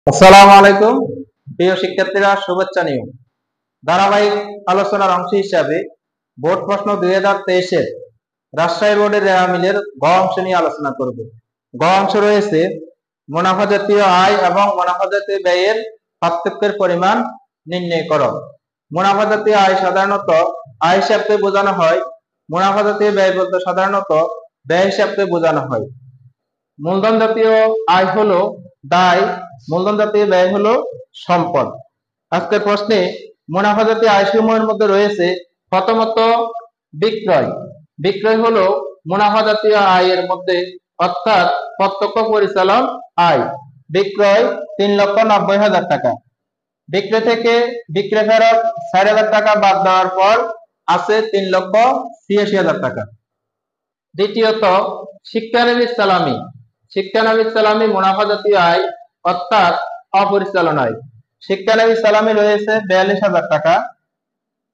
আসসালামু আলাইকুম প্রিয় শিক্ষার্থীরা, শুভেচ্ছা নিও। ধারাবাহিক আলোচনার অংশ হিসাবে বোর্ড প্রশ্ন 2023-এর রাজশাহী বোর্ডের রেওয়া মিলের গ অংশ নিয়ে আলোচনা করব। গ অংশ রয়েছে মুনাফা জাতীয় আয় এবং মুনাফা জাতীয় ব্যয়ের পার্থক্যের পরিমাণ নির্ণয় করো। মুনাফা জাতীয় আয় সাধারণত আয় হিসাবে বোঝানো হয়। মুনাফা জাতীয় ব্যয় বলতে সাধারণত ব্যয় হিসাবে বোঝানো হয়। মূলধন জাতীয় আয় হলো দায়, মূলধন জাতীয় ব্যয় হলো সম্পদ। আজকের প্রশ্নে মুনাফা জাতীয় আয় সমূহের মধ্যে রয়েছে প্রথমত বিক্রয়। বিক্রয় হলো মুনাফা জাতীয় আয়ের মধ্যে, অর্থাৎ প্রত্যক্ষ পরিচালন আয়। বিক্রয় 3,90,000 টাকা। বিক্রয় থেকে বিক্রয় ফেরত 4,000 টাকা বাদ দেওয়ার পর আছে 3,86,000 টাকা। দ্বিতীয়ত শিক্ষানবিশ সালামি। শিক্ষানবিশ সালামি মুনাফা জাতীয় আয়, অর্থাৎ অপরিচালন আয়। শিক্ষানবিশ সালামি রয়েছে 42,000 টাকা।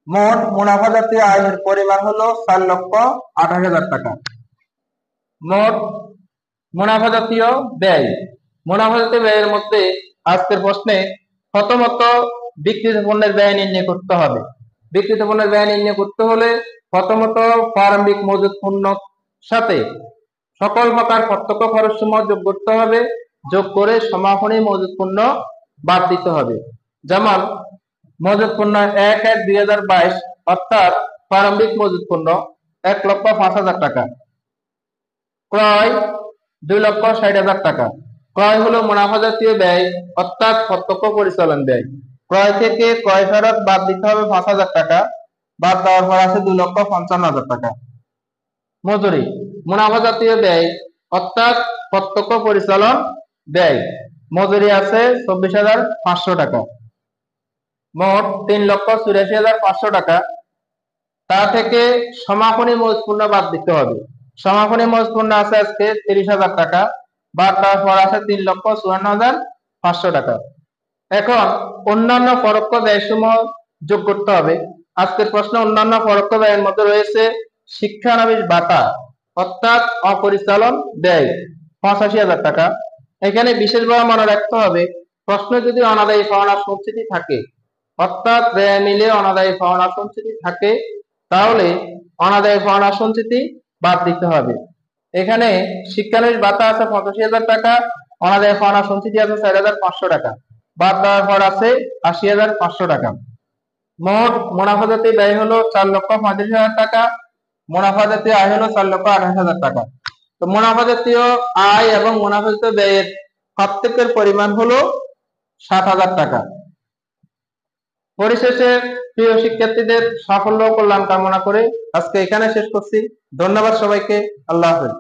মোট মুনাফা জাতীয় আয়ের পরিমাণ হলো 4,28,000 টাকা। মোট মুনাফা জাতীয় ব্যয়। মুনাফা জাতীয় ব্যয়ের মধ্যে আজকের প্রশ্নে প্রথমত বিক্রিত পণ্যের ব্যয় নির্ণয় করতে হবে। বিক্রিত পণ্যের ব্যয় নির্ণয় করতে হলে প্রথমত প্রারম্ভিক মজুত পণ্য সাথে সকল প্রকার প্রত্যক্ষ খরচ সমূহ যোগ করতে হবে। যোগ করে সমাপনী মজুত পণ্য বাদ দিতে হবে। যেমন মজুত পণ্য 1/1/2022, অর্থাৎ প্রারম্ভিক মজুত পণ্য 1,05,000 টাকা। ক্রয় 2,60,000 টাকা। ক্রয় হলো মুনাফা জাতীয় ব্যয়, অর্থাৎ প্রত্যক্ষ পরিচালন ব্যয়। ক্রয় থেকে ক্রয় ফেরত বাদ দিতে হবে 5,000 টাকা। বাদ দেওয়ার পর আছে 2,55,000 টাকা। মজুরি মুনাফা জাতীয় ব্যয়, অর্থাৎ প্রত্যক্ষ পরিচালন ব্যয়। মজুরি আছে 24,500 টাকা। মোট 3,84,500 টাকা। তা থেকে সমাপনী মজুত পণ্য বাদ দিতে হবে। সমাপনী মজুত পণ্য আছে আজকে 30,000 টাকা। বাদ দেওয়ার পর আছে 3,54,500 টাকা। এখন অন্যান্য পরোক্ষ ব্যয় সমূহ যোগ করতে হবে। আজকের প্রশ্ন অন্যান্য পরোক্ষ ব্যয়ের মধ্যে রয়েছে শিক্ষানবিশ ভাতা, অর্থাৎ অপরিচালন ব্যয় 85,000 টাকা। এখানে বিশেষভাবে মনে রাখতে হবে, প্রশ্ন যদি অনাদায়ী পাওনা সঞ্চিতি থাকে, অর্থাৎ ব্যয় মিলে অনাদায়ী পাওনা সঞ্চিতি থাকে, তাহলে অনাদায়ী পাওনা সঞ্চিতি বাদ দিতে হবে। এখানে শিক্ষানবিশ ভাতা আছে 85,000 টাকা, অনাদায়ী পাওনা সঞ্চিতি আছে 4,500 টাকা। বাদ দেওয়ার পর আছে 80,500 টাকা। মোট মুনাফা জাতীয় ব্যয় হলো 4,35,000 টাকা। মুনাফা জাতীয় আয় হলো 4,28,000 টাকা। তো মুনাফা জাতীয় আয় এবং মুনাফা জাতীয় ব্যয়ের পার্থক্যের পরিমাণ হলো 7,000 টাকা। পরিশেষে প্রিয় শিক্ষার্থীদের সাফল্য ও কল্যাণ কামনা করে আজকে এখানে শেষ করছি। ধন্যবাদ সবাইকে। আল্লাহ হাফেজ।